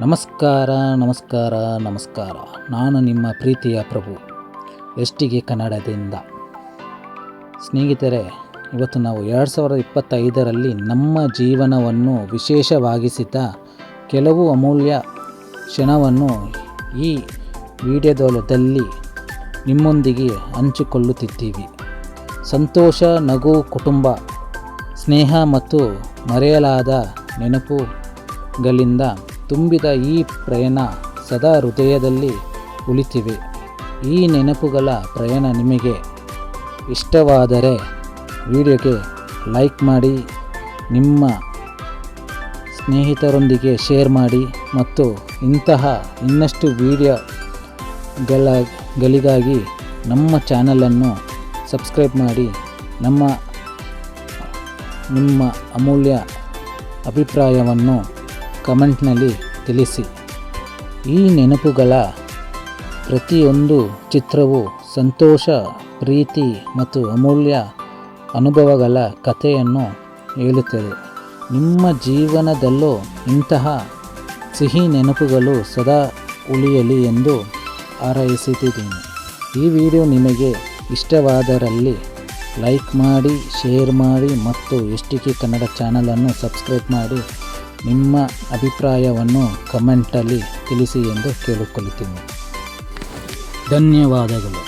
ನಮಸ್ಕಾರ ನಮಸ್ಕಾರ ನಮಸ್ಕಾರ. ನಾನು ನಿಮ್ಮ ಪ್ರೀತಿಯ ಪ್ರಭು ಎಸ್ಟಿಗೆ ಕನ್ನಡದಿಂದ. ಸ್ನೇಹಿತರೆ, ಇವತ್ತು ನಾವು 2025ರಲ್ಲಿ ನಮ್ಮ ಜೀವನವನ್ನು ವಿಶೇಷವಾಗಿಸಿದ ಕೆಲವು ಅಮೂಲ್ಯ ಕ್ಷಣವನ್ನು ಈ ವಿಡಿಯೋದಲ್ಲಿ ನಿಮ್ಮೊಂದಿಗೆ ಹಂಚಿಕೊಳ್ಳುತ್ತಿದ್ದೀವಿ. ಸಂತೋಷ, ನಗು, ಕುಟುಂಬ, ಸ್ನೇಹ ಮತ್ತು ಮರೆಯಲಾದ ನೆನಪುಗಳಿಂದ ತುಂಬಿದ ಈ ಪ್ರಯಾಣ ಸದಾ ಹೃದಯದಲ್ಲಿ ಉಳಿತಿವೆ. ಈ ನೆನಪುಗಳ ಪ್ರಯಾಣ ನಿಮಗೆ ಇಷ್ಟವಾದರೆ ವಿಡಿಯೋಗೆ ಲೈಕ್ ಮಾಡಿ, ನಿಮ್ಮ ಸ್ನೇಹಿತರೊಂದಿಗೆ ಶೇರ್ ಮಾಡಿ ಮತ್ತು ಇಂತಹ ಇನ್ನಷ್ಟು ವಿಡಿಯೋಗಳಿಗಾಗಿ ನಮ್ಮ ಚಾನಲನ್ನು ಸಬ್ಸ್ಕ್ರೈಬ್ ಮಾಡಿ. ನಿಮ್ಮ ಅಮೂಲ್ಯ ಅಭಿಪ್ರಾಯವನ್ನು ಕಮೆಂಟ್ನಲ್ಲಿ ತಿಳಿಸಿ. ಈ ನೆನಪುಗಳ ಪ್ರತಿಯೊಂದು ಚಿತ್ರವು ಸಂತೋಷ, ಪ್ರೀತಿ ಮತ್ತು ಅಮೂಲ್ಯ ಅನುಭವಗಳ ಕಥೆಯನ್ನು ಹೇಳುತ್ತದೆ. ನಿಮ್ಮ ಜೀವನದಲ್ಲೂ ಇಂತಹ ಸಿಹಿ ನೆನಪುಗಳು ಸದಾ ಉಳಿಯಲಿ ಎಂದು ಹಾರೈಸುತ್ತಿದ್ದೇನೆ. ಈ ವಿಡಿಯೋ ನಿಮಗೆ ಇಷ್ಟವಾದರಲ್ಲಿ ಲೈಕ್ ಮಾಡಿ, ಶೇರ್ ಮಾಡಿ ಮತ್ತು ಎಸ್ಟಿಕೆ ಕನ್ನಡ ಚಾನಲನ್ನು ಸಬ್ಸ್ಕ್ರೈಬ್ ಮಾಡಿ. ನಿಮ್ಮ ಅಭಿಪ್ರಾಯವನ್ನು ಕಮೆಂಟಲ್ಲಿ ತಿಳಿಸಿ ಎಂದು ಕೇಳಿಕೊಳ್ಳುತ್ತೀನಿ. ಧನ್ಯವಾದಗಳು.